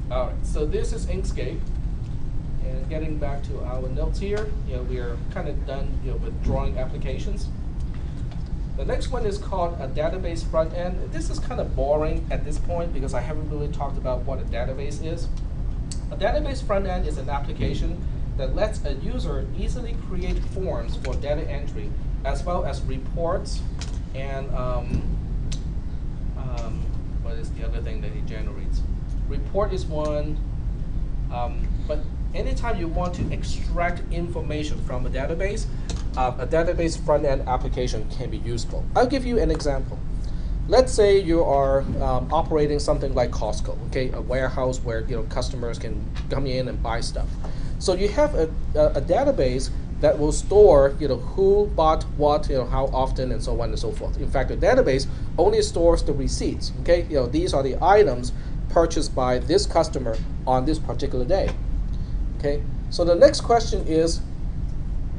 All right, so this is Inkscape. And getting back to our notes here, we are kind of done with drawing applications. The next one is called a database front end. This is kind of boring at this point because I haven't really talked about what a database is. A database front end is an application that lets a user easily create forms for data entry, as well as reports and what is the other thing that it generates? Report is one, but anytime you want to extract information from a database front-end application can be useful. I'll give you an example. Let's say you are operating something like Costco, okay, a warehouse where customers can come in and buy stuff. So you have a database that will store who bought what, how often, and so on and so forth. In fact, the database only stores the receipts. Okay, these are the items purchased by this customer on this particular day. Okay, so the next question is,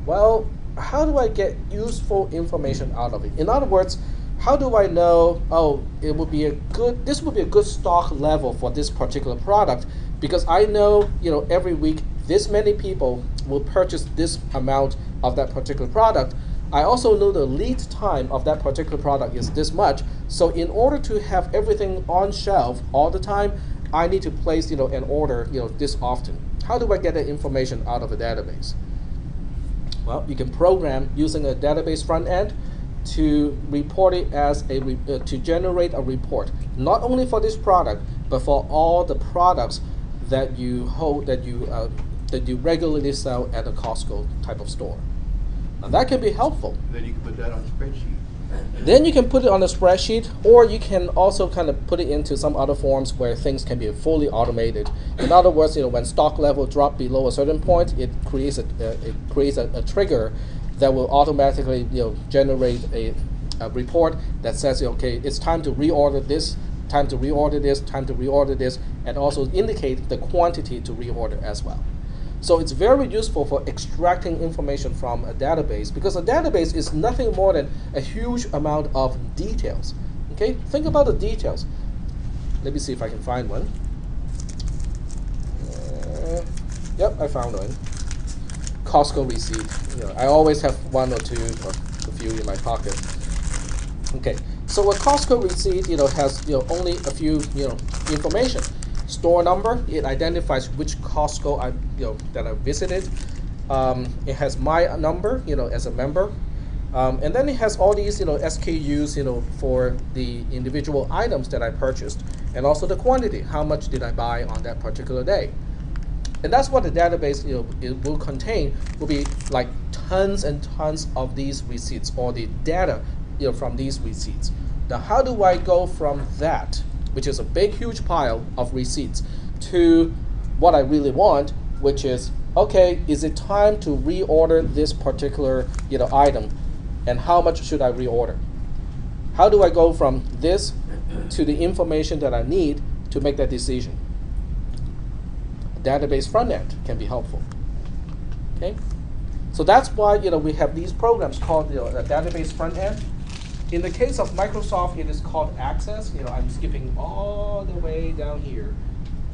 well, how do I get useful information out of it? In other words, how do I know, oh, this would be a good stock level for this particular product, because I know, every week this many people will purchase this amount of that particular product. I also know the lead time of that particular product is this much. So in order to have everything on shelf all the time, I need to place, an order, this often. How do I get that information out of a database? Well, you can program using a database front end to report it as to generate a report, not only for this product, but for all the products that you hold, that you regularly sell at a Costco type of store. Now that can be helpful. Then you can put that on a spreadsheet. Then you can put it on a spreadsheet, or you can also kind of put it into some other forms where things can be fully automated. In other words, when stock level drop below a certain point, it creates a trigger that will automatically generate a report that says, okay, it's time to reorder this, time to reorder this, time to reorder this, and also indicate the quantity to reorder as well. So it's very useful for extracting information from a database, because a database is nothing more than a huge amount of details. Okay, think about the details. Let me see if I can find one. Yep, I found one. Costco receipt. I always have one or two or a few in my pocket. Okay, so a Costco receipt, has only a few information. Store number, it identifies which Costco that I visited. It has my number, as a member, and then it has all these SKUs, for the individual items that I purchased, and also the quantity. How much did I buy on that particular day? And that's what the database it will contain. Will be like tons and tons of these receipts, or the data from these receipts. Now, how do I go from that, which is a big, huge pile of receipts, to what I really want, which is, okay, is it time to reorder this particular item, and how much should I reorder? How do I go from this to the information that I need to make that decision? A database front end can be helpful. Okay, so that's why we have these programs called a database front end. In the case of Microsoft, it is called Access. I'm skipping all the way down here.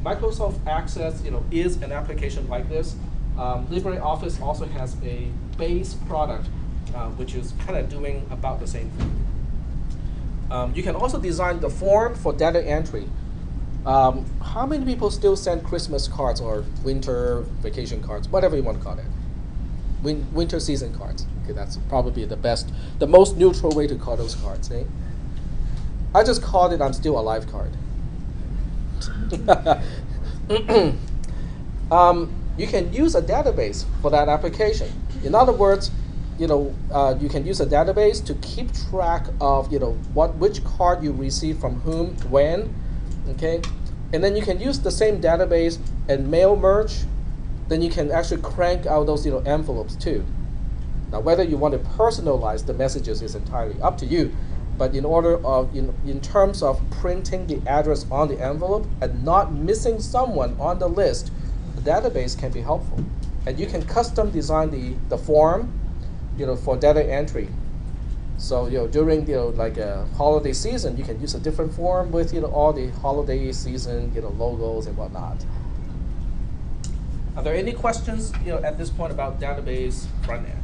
Microsoft Access, is an application like this. LibreOffice also has a base product, which is kind of doing about the same thing. You can also design the form for data entry. How many people still send Christmas cards or winter vacation cards, whatever you want to call it? Winter season cards. Okay, that's probably the most neutral way to call those cards. Eh? I just called it "I'm Still Alive" card. You can use a database for that application. In other words, you can use a database to keep track of which card you received from whom, when. Okay, and then you can use the same database and mail merge. Then you can actually crank out those envelopes too. Now, whether you want to personalize the messages is entirely up to you. But in terms of printing the address on the envelope and not missing someone on the list, the database can be helpful. And you can custom design the form, for data entry. So during like a holiday season, you can use a different form with all the holiday season logos and whatnot. Are there any questions at this point about database front end?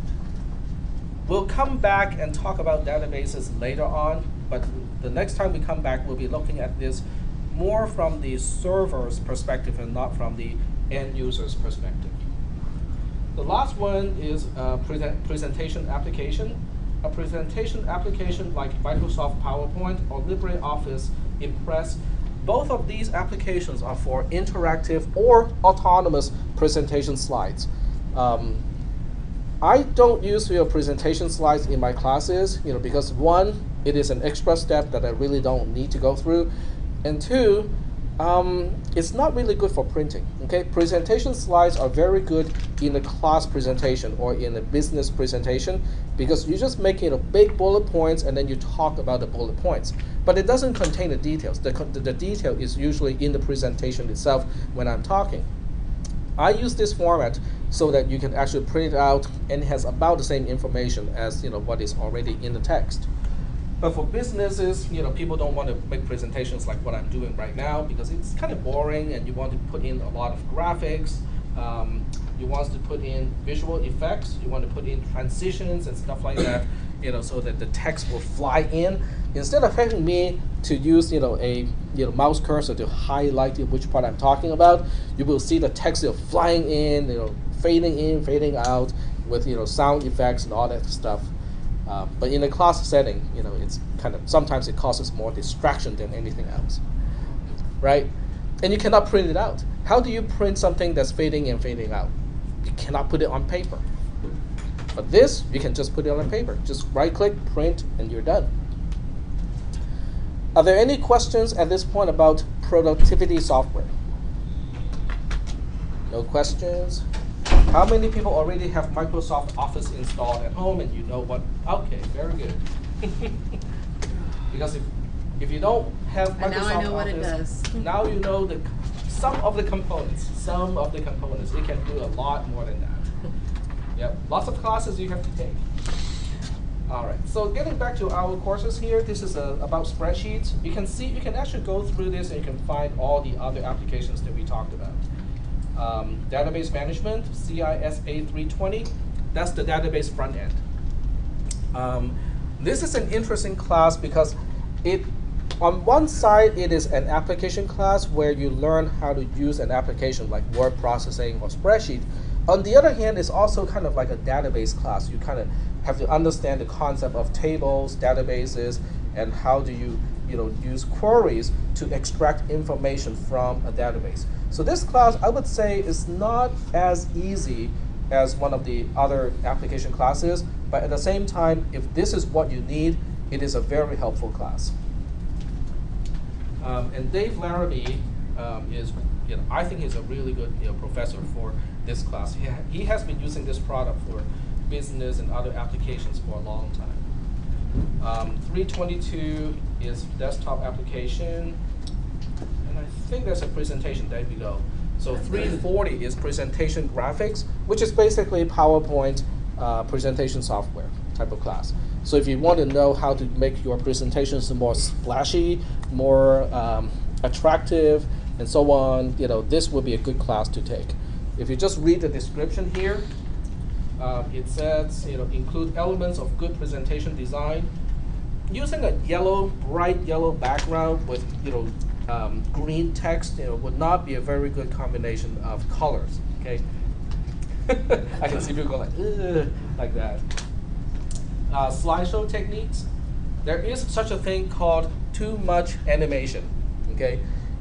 We'll come back and talk about databases later on, but the next time we come back, we'll be looking at this more from the server's perspective and not from the end user's perspective. The last one is presentation application. A presentation application like Microsoft PowerPoint or LibreOffice Impress, both of these applications are for interactive or autonomous presentation slides. I don't use presentation slides in my classes, because one, it is an extra step that I really don't need to go through, and two, it's not really good for printing. Okay, presentation slides are very good in a class presentation or in a business presentation because you just make big bullet points and then you talk about the bullet points, but it doesn't contain the details. The detail is usually in the presentation itself when I'm talking. I use this format so that you can actually print it out and it has about the same information as what is already in the text. But for businesses, people don't want to make presentations like what I'm doing right now because it's kind of boring and you want to put in a lot of graphics. You want to put in visual effects. You want to put in transitions and stuff like that, so that the text will fly in. Instead of having me to use, a mouse cursor to highlight which part I'm talking about, you will see the text flying in, fading out with sound effects and all that stuff. But in a class setting, it's sometimes it causes more distraction than anything else, right? And you cannot print it out. How do you print something that's fading in, fading out? You cannot put it on paper. But this, you can just put it on paper. Just right-click, print, and you're done. Are there any questions at this point about productivity software? No questions? How many people already have Microsoft Office installed at home and you know what? Okay, very good. Because if you don't have Microsoft now I know Office, what it does. Now you know some of the components. It can do a lot more than that. Yep, lots of classes you have to take. All right, so getting back to our courses here, this is about spreadsheets. You can actually go through this and you can find all the other applications that we talked about. Database management, cisc310, that's the database front end. This is an interesting class because on one side, it is an application class where you learn how to use an application like word processing or spreadsheet. On the other hand, it's also kind of like a database class. You kind of have to understand the concept of tables, databases, and how do you use queries to extract information from a database. So this class, I would say, is not as easy as one of the other application classes, but at the same time, if this is what you need, it is a very helpful class. And Dave Larrabee is, I think he's a really good professor for this class. He has been using this product for business and other applications for a long time. 322 is desktop application, and I think there's a presentation. There we go. So 340 is presentation graphics, which is basically PowerPoint presentation software type of class. So if you want to know how to make your presentations more splashy, more attractive, and so on, this would be a good class to take. If you just read the description here, it says, include elements of good presentation design. Using a bright yellow background with, green text, would not be a very good combination of colors. Okay, I can see people go like that. Slideshow techniques. There is such a thing called too much animation. Okay,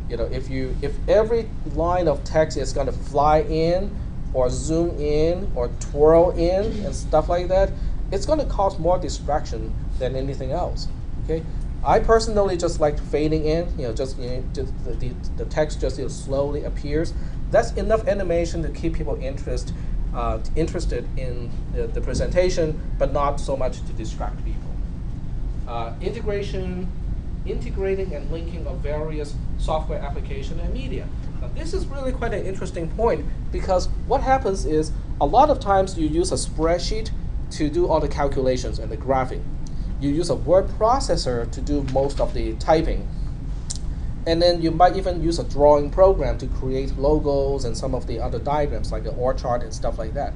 if every line of text is going to fly in, or zoom in, or twirl in, and stuff like that, it's going to cause more distraction than anything else. Okay, I personally just like fading in. The text just slowly appears. That's enough animation to keep people interested in the presentation, but not so much to distract people. Integrating and linking of various software application and media. Now, this is really quite an interesting point because what happens is a lot of times you use a spreadsheet to do all the calculations and the graphing. you use a word processor to do most of the typing. And then you might even use a drawing program to create logos and some of the other diagrams like the org chart and stuff like that.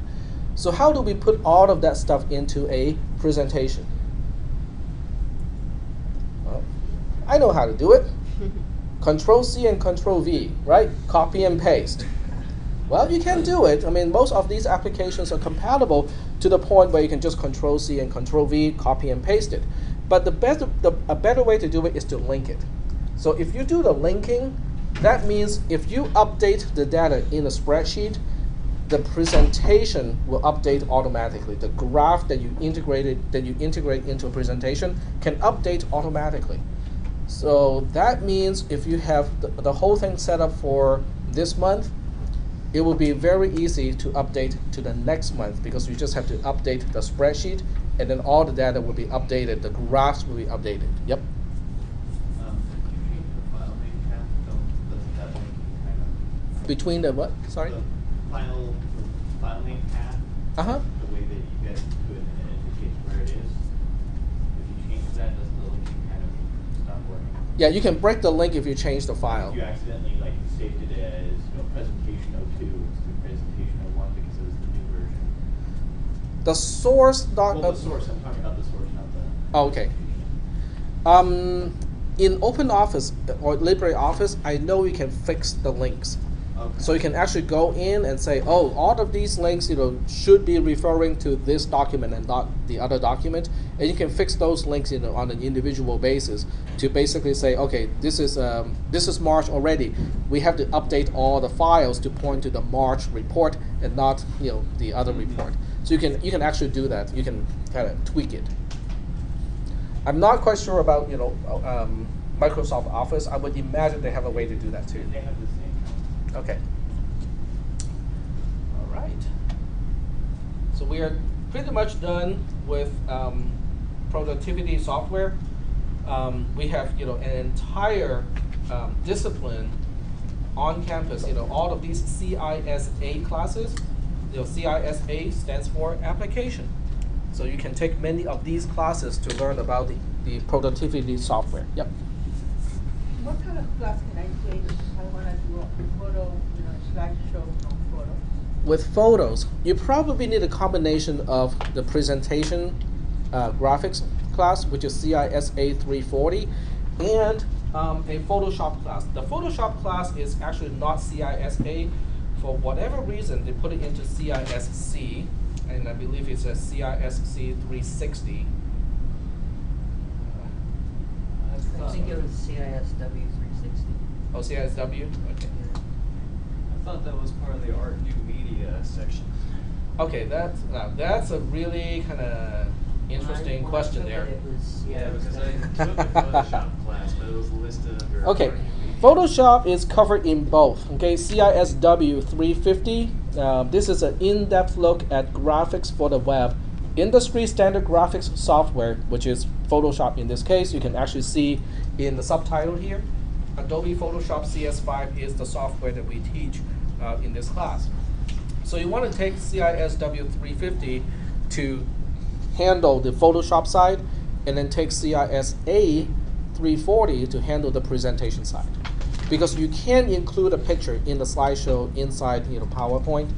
So how do we put all of that stuff into a presentation? Well, I know how to do it. Control C and Control V, right? Copy and paste. Well, you can do it. I mean, most of these applications are compatible to the point where you can just Control C and Control V, copy and paste it. But a better way to do it is to link it. So if you do the linking, that means if you update the data in a spreadsheet, the presentation will update automatically. The graph that you integrate into a presentation can update automatically. So that means if you have the whole thing set up for this month, it will be very easy to update to the next month because you just have to update the spreadsheet and then all the data will be updated. The graphs will be updated. Yep. Between the what? Sorry? The file name path, the way that you get to it and it indicates where it is. If you change that, does the linking kind of stop working? Yeah, you can break the link if you change the file. If you accidentally saved it as presentation 02 instead of presentation 01 because it was the new version. The source Well, the source, I'm talking about the source, not the Oh, okay. In OpenOffice or LibreOffice, I know you can fix the links. Okay. So you can actually go in and say, oh, all of these links, should be referring to this document and not the other document, and you can fix those links, on an individual basis to basically say, okay, this is March already. We have to update all the files to point to the March report and not, the other report. So you can actually do that. You can kind of tweak it. I'm not quite sure about Microsoft Office. I would imagine they have a way to do that too. They have the same. Okay. All right. So we are pretty much done with productivity software. We have an entire discipline on campus. All of these CISA classes. CISA stands for application. So you can take many of these classes to learn about the productivity software. Yep. What kind of class can I take if I want to do a photo, slideshow on photo? With photos, you probably need a combination of the presentation graphics class, which is CISA 340, and a Photoshop class. The Photoshop class is actually not CISA. For whatever reason, they put it into CISC, and I believe it's a CISC 360. I think it was CISW 360. Oh, CISW? Okay. I thought that was part of the Art New Media section. Okay, that's a really kind of interesting question there. Yeah, because I took a Photoshop class, but it was listed under Okay, Art New Media. Photoshop is covered in both. Okay, CISW 350. This is an in-depth look at graphics for the web. Industry standard graphics software, which is Photoshop in this case. You can actually see in the subtitle here, Adobe Photoshop CS5 is the software that we teach in this class. So you want to take CISW 350 to handle the Photoshop side, and then take CISA 340 to handle the presentation side. Because you can include a picture in the slideshow inside PowerPoint.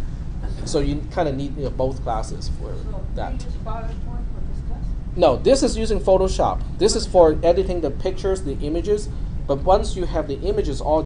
So you kind of need both classes for that. Do you use PowerPoint for this class? No, this is using Photoshop. This is for editing the pictures, the images. But once you have the images all